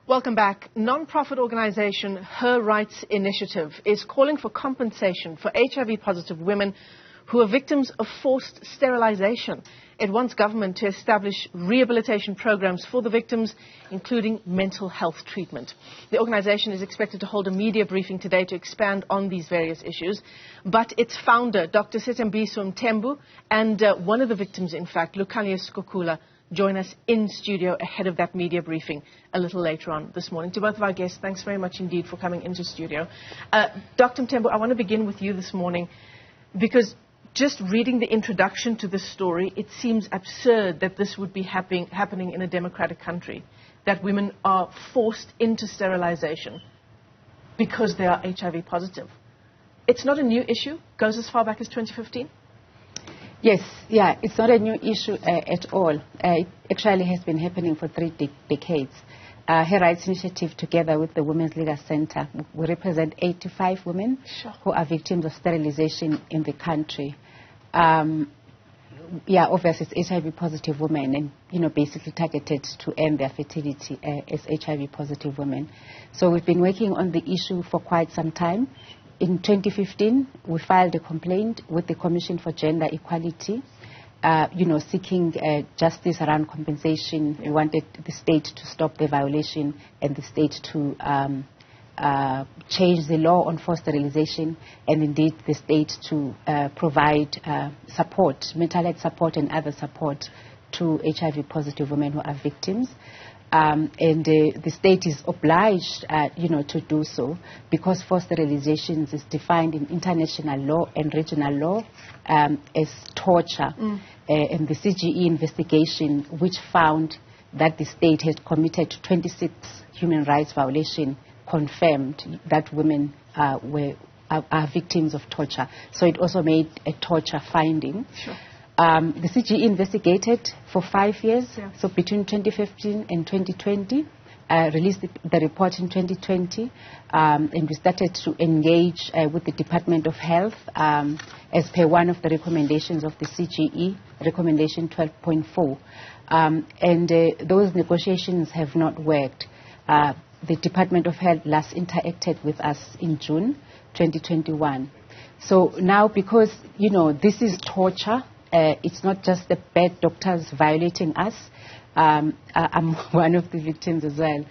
Welcome back. Non-profit organization Her Rights Initiative is calling for compensation for HIV-positive women who are victims of forced sterilization. It wants government to establish rehabilitation programs for the victims, including mental health treatment. The organization is expected to hold a media briefing today to expand on these various issues. But its founder, Dr. Sethembiso Mthembu, and one of the victims, in fact, Lukhanya Skokula, join us in studio ahead of that media briefing a little later on this morning. To both of our guests, thanks very much indeed for coming into studio. Dr. Mthembu, I want to begin with you this morning because just reading the introduction to this story, it seems absurd that this would be happening in a democratic country, that women are forced into sterilization because they are HIV positive. It's not a new issue, goes as far back as 2015? Yes, it's not a new issue at all. It actually has been happening for 3 decades. Her Rights Initiative, together with the Women's Legal Center, we represent 85 women who are victims of sterilization in the country. Obviously it's HIV-positive women and, basically targeted to end their fertility as HIV-positive women. So we've been working on the issue for quite some time. In 2015, we filed a complaint with the Commission for Gender Equality, seeking justice around compensation. We wanted the state to stop the violation and the state to change the law on forced sterilization, and indeed the state to provide support, mental health support and other support to HIV-positive women who are victims. The state is obliged, to do so because forced sterilizations is defined in international law and regional law as torture. And the CGE investigation, which found that the state had committed 26 human rights violations, confirmed that women are victims of torture. So it also made a torture finding. Sure. The CGE investigated for 5 years, so between 2015 and 2020, released the report in 2020, and we started to engage with the Department of Health as per one of the recommendations of the CGE, recommendation 12.4. Those negotiations have not worked. The Department of Health last interacted with us in June 2021. So now, because, this is torture, it's not just the bad doctors violating us. I'm one of the victims as well.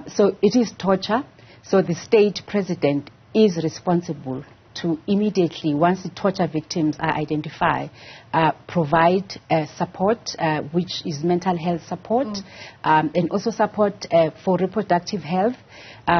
So it is torture. So the state president is responsible to immediately, once the torture victims are identified, provide support, which is mental health support, and also support for reproductive health,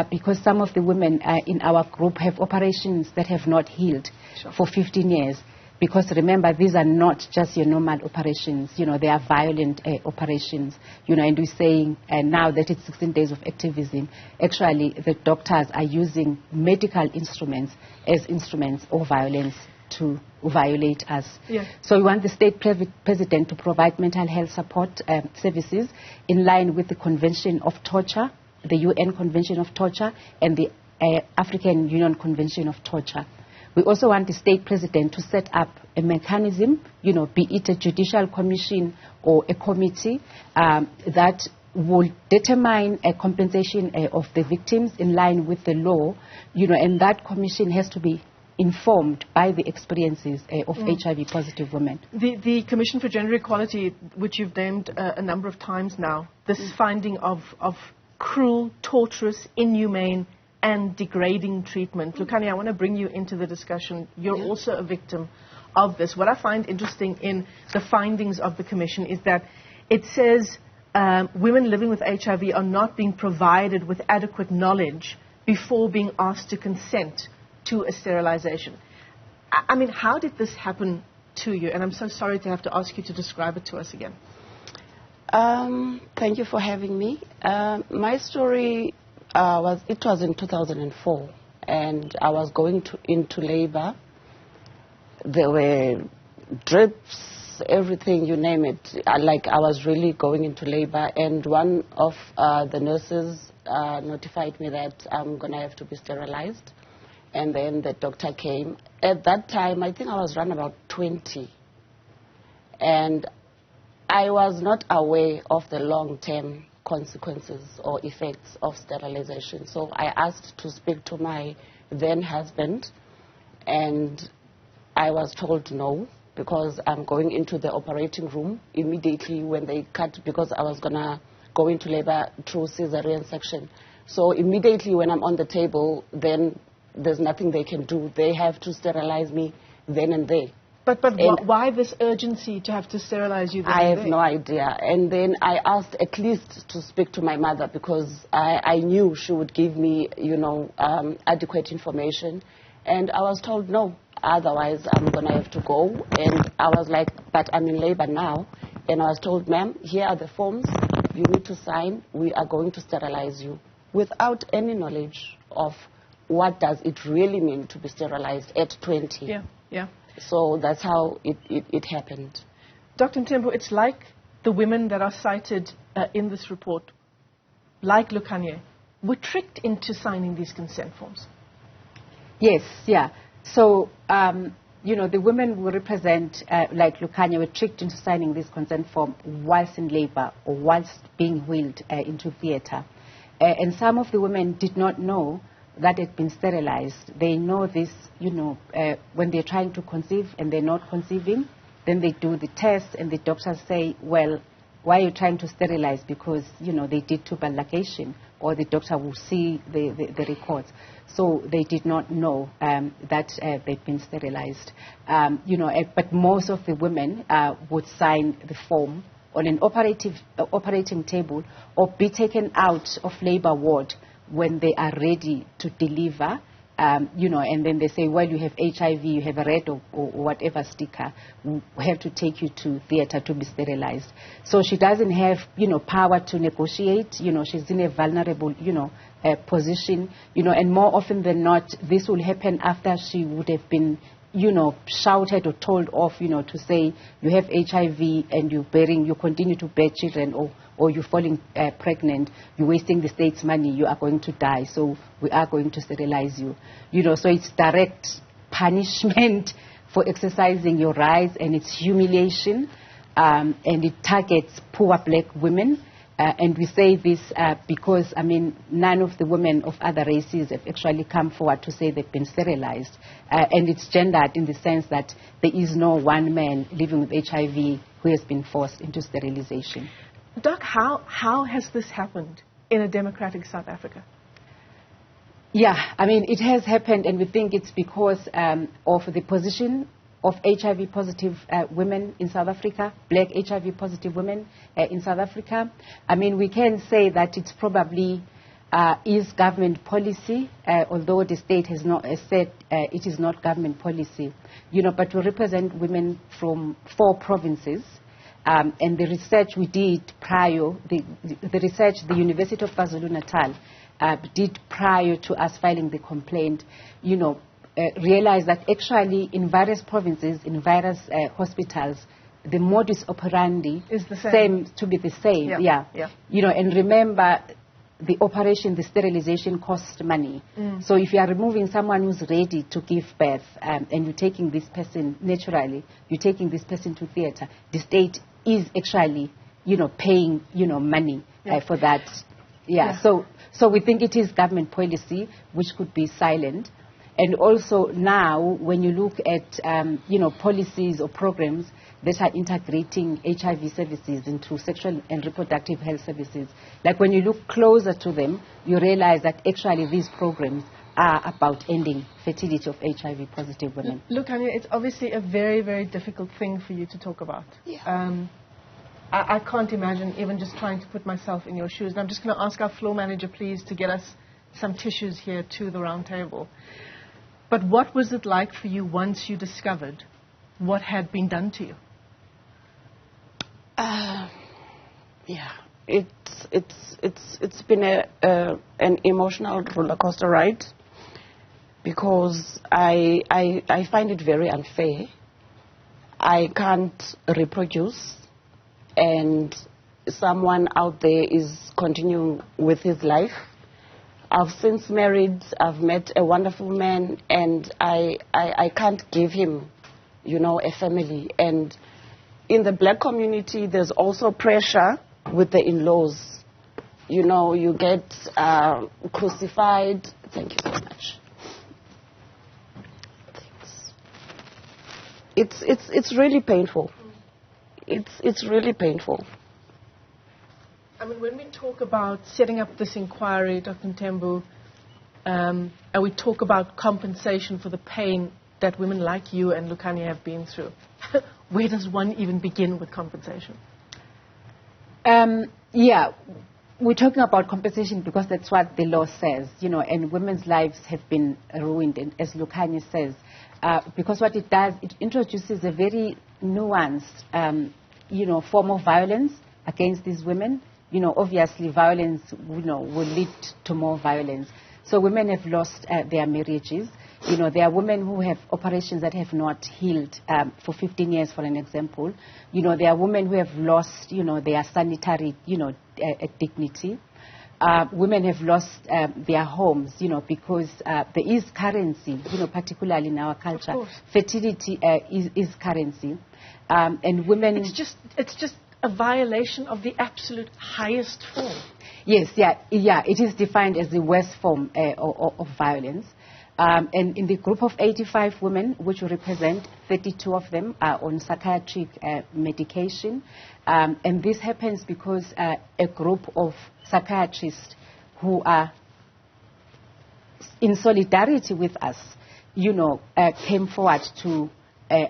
because some of the women in our group have operations that have not healed for 15 years. Because remember, these are not just your normal operations, they are violent operations, and we're saying now that it's 16 days of activism, actually the doctors are using medical instruments as instruments of violence to violate us. Yeah. So we want the state president to provide mental health support services in line with the Convention of Torture, the UN Convention of Torture, and the African Union Convention of Torture. We also want the state president to set up a mechanism, be it a judicial commission or a committee that will determine a compensation of the victims in line with the law, and that commission has to be informed by the experiences of HIV-positive women. The Commission for Gender Equality, which you've named a number of times now, this finding of cruel, torturous, inhumane and degrading treatment. Lukhanya, I want to bring you into the discussion. You're also a victim of this. What I find interesting in the findings of the Commission is that it says women living with HIV are not being provided with adequate knowledge before being asked to consent to a sterilization. I mean, how did this happen to you? And I'm so sorry to have to ask you to describe it to us again. Thank you for having me. My story was in 2004, and I was going into labor. There were drips, everything, you name it. I was really going into labor, and one of the nurses notified me that I'm going to have to be sterilized. And then the doctor came. At that time, I think I was around about 20. And I was not aware of the long-term consequences or effects of sterilization. So I asked to speak to my then husband, and I was told no, because I'm going into the operating room immediately when they cut, because I was going to go into labor through cesarean section. So immediately when I'm on the table, then there's nothing they can do. They have to sterilize me then and there. But why this urgency to have to sterilize you then I and have there? no idea. And then I asked at least to speak to my mother, because I knew she would give me, adequate information. And I was told no, otherwise I'm going to have to go. And I was like, but I'm in labor now. And I was told, ma'am, here are the forms you need to sign. We are going to sterilize you, without any knowledge of what does it really mean to be sterilized at 20. Yeah, yeah. So that's how it happened. Dr. Mthembu, it's like the women that are cited in this report, like Lukanye, were tricked into signing these consent forms. Yes, yeah. So, the women who represent, like Lukanye, were tricked into signing this consent form whilst in labor or whilst being wheeled into theatre. And some of the women did not know that had been sterilized. They know this, when they're trying to conceive and they're not conceiving, then they do the test and the doctors say, well, why are you trying to sterilize? Because, they did tubal ligation, or the doctor will see the records. So they did not know that they'd been sterilized. But most of the women would sign the form on an operating table or be taken out of labor ward when they are ready to deliver, and then they say, well, you have HIV, you have a red or whatever sticker, we have to take you to theatre to be sterilized. So she doesn't have, power to negotiate, she's in a vulnerable, position, and more often than not, this will happen after she would have been shouted or told off, to say you have HIV and you continue to bear children, or you're falling pregnant, you're wasting the state's money, you are going to die, so we are going to sterilize you. So it's direct punishment for exercising your rights, and it's humiliation, and it targets poor black women. And we say this because, none of the women of other races have actually come forward to say they've been sterilized. And it's gendered in the sense that there is no one man living with HIV who has been forced into sterilization. Doc, how has this happened in a democratic South Africa? Yeah, it has happened, and we think it's because of the position of HIV-positive women in South Africa, black HIV-positive women in South Africa. We can say that it's probably is government policy, although the state has not said it is not government policy. But we represent women from 4 provinces. And the research we did prior, the research the University of KwaZulu-Natal did prior to us filing the complaint, realized that actually in various provinces, in various hospitals, the modus operandi is the same. To be the same. Yeah. And remember, the operation, the sterilization costs money. So if you are removing someone who's ready to give birth, and you're taking this person naturally, you're taking this person to theatre, the state is actually, paying, money for that. So we think it is government policy which could be silent. And also now, when you look at, policies or programs that are integrating HIV services into sexual and reproductive health services, like when you look closer to them, you realize that actually these programs are about ending fertility of HIV-positive women. Look, Anya, it's obviously a very, very difficult thing for you to talk about. Yeah. I can't imagine even just trying to put myself in your shoes. And I'm just going to ask our floor manager, please, to get us some tissues here to the round table. But what was it like for you once you discovered what had been done to you? It's been an emotional roller coaster ride, because I find it very unfair. I can't reproduce, and someone out there is continuing with his life. I've since married, I've met a wonderful man, and I can't give him, a family. And in the black community, there's also pressure with the in-laws you know, you get crucified. Thank you so much. It's really painful. It's really painful. I mean, when we talk about setting up this inquiry, Dr. Mthembu, and we talk about compensation for the pain that women like you and Lukhanyo have been through, where does one even begin with compensation? Yeah, we're talking about compensation because that's what the law says, you know, and women's lives have been ruined, and as Lukhanyo says, because what it does, it introduces a very nuanced, you know, form of violence against these women. You know, obviously violence, you know, will lead to more violence. So women have lost their marriages. You know, there are women who have operations that have not healed for 15 years, for an example. You know, there are women who have lost, you know, their sanitary, you know, dignity. Women have lost their homes, you know, because there is currency, you know, particularly in our culture. Fertility is currency. And women... It's just a violation of the absolute highest form. Yes, yeah, it is defined as the worst form of violence. And in the group of 85 women, which we represent, 32 of them are on psychiatric medication. And this happens because a group of psychiatrists who are in solidarity with us, you know, came forward to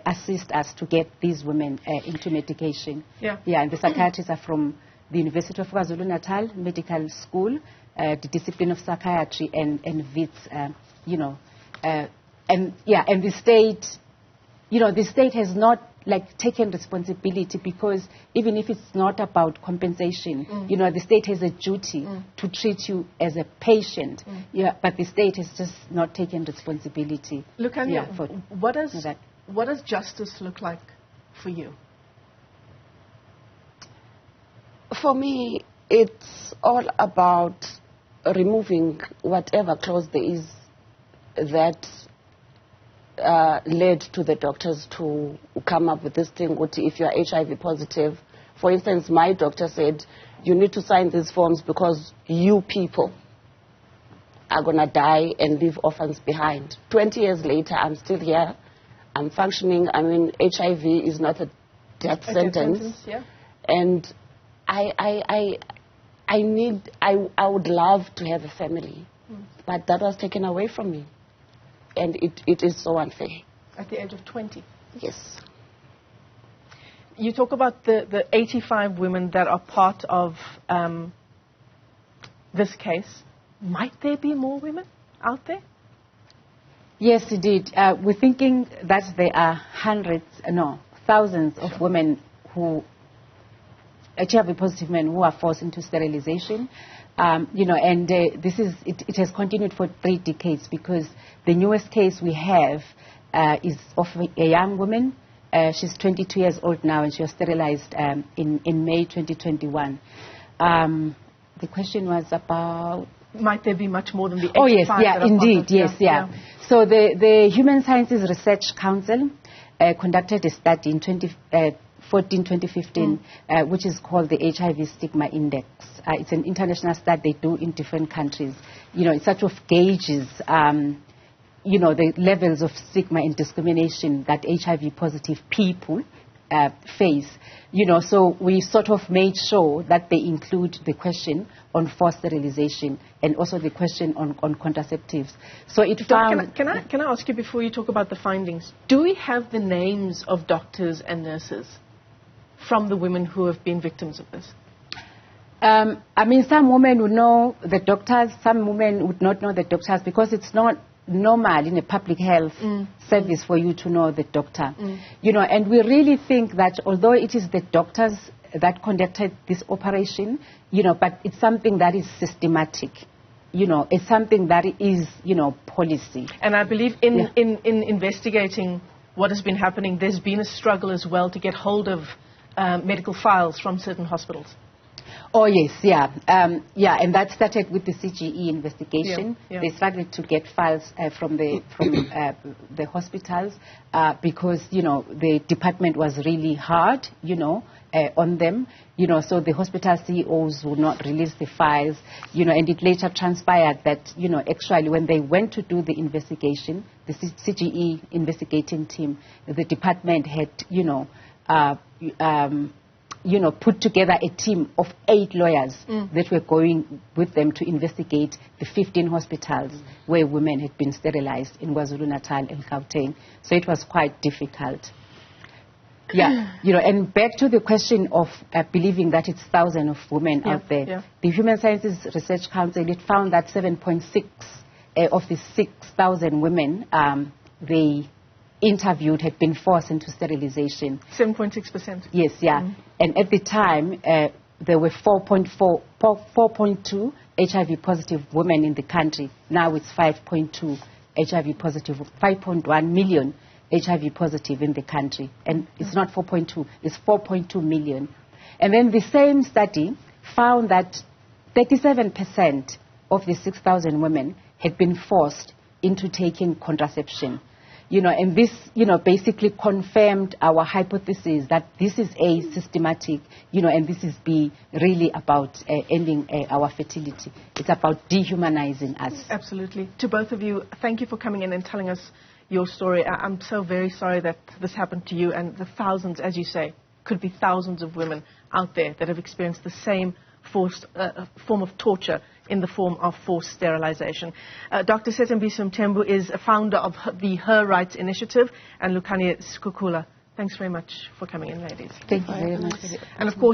assist us to get these women into medication. Yeah, and the psychiatrists are from the University of KwaZulu-Natal Medical School, the discipline of psychiatry, and VITS, you know. And the state, you know, the state has not, like, taken responsibility, because even if it's not about compensation, you know, the state has a duty to treat you as a patient. Yeah, but the state has just not taken responsibility. Lukhanyo, what does justice look like for you? For me, it's all about removing whatever clause there is that led to the doctors to come up with this thing. If you're HIV positive, for instance, my doctor said, you need to sign these forms because you people are going to die and leave orphans behind. 20 years later, I'm still here. I'm functioning. I mean, HIV is not a death sentence. Yeah. And I would love to have a family, but that was taken away from me. And it is so unfair. At the age of 20? Yes. You talk about the 85 women that are part of this case. Might there be more women out there? Yes, indeed. We're thinking that there are thousands of women who, HIV-positive men who are forced into sterilization. You know, and it has continued for 3 decades, because the newest case we have is of a young woman. She's 22 years old now, and she was sterilized in May 2021. The question was about... Might there be much more than the 85? Oh, yes, yeah, indeed, yes, yeah. So the Human Sciences Research Council conducted a study in 2015, which is called the HIV Stigma Index. It's an international study they do in different countries. You know, it sort of gauges, you know, the levels of stigma and discrimination that HIV-positive people face. You know, so we sort of made sure that they include the question on forced sterilization and also the question on contraceptives. So it found... Can I ask you, before you talk about the findings, do we have the names of doctors and nurses from the women who have been victims of this? I mean, some women would know the doctors, some women would not know the doctors, because it's not normal in a public health service for you to know the doctor. You know, and we really think that although it is the doctors that conducted this operation, you know, but it's something that is systematic. You know, it's something that is, you know, policy. And I believe in investigating what has been happening, there's been a struggle as well to get hold of medical files from certain hospitals. Oh, yes, yeah. And that started with the CGE investigation. They struggled to get files from the hospitals because, you know, the department was really hard, you know, on them, so the hospital CEOs would not release the files, and it later transpired that, actually when they went to do the investigation, the CGE investigating team, the department had, put together a team of 8 lawyers that were going with them to investigate the 15 hospitals where women had been sterilized in KwaZulu-Natal and Gauteng. So it was quite difficult. Yeah, and back to the question of believing that it's thousands of women out there. Yeah. The Human Sciences Research Council, it found that 7.6 of the 6,000 women they interviewed had been forced into sterilization. 7.6%? Yes, yeah. And at the time, there were 4.2 HIV-positive women in the country. Now it's 5.2 HIV-positive, 5.1 million HIV-positive in the country. And it's not 4.2, it's 4.2 million. And then the same study found that 37% of the 6,000 women had been forced into taking contraception. And this, basically confirmed our hypothesis that this is a systematic, and this is really about ending our fertility. It's about dehumanizing us. Absolutely. To both of you, thank you for coming in and telling us your story. I'm so very sorry that this happened to you, and the thousands, as you say, could be thousands of women out there that have experienced the same form of torture in the form of forced sterilization. Dr. Sethembiso Mthembu is a founder of the Her Rights Initiative, and Lukhanyo Sikhukhula, thanks very much for coming in, ladies. Thank you very much. And of course,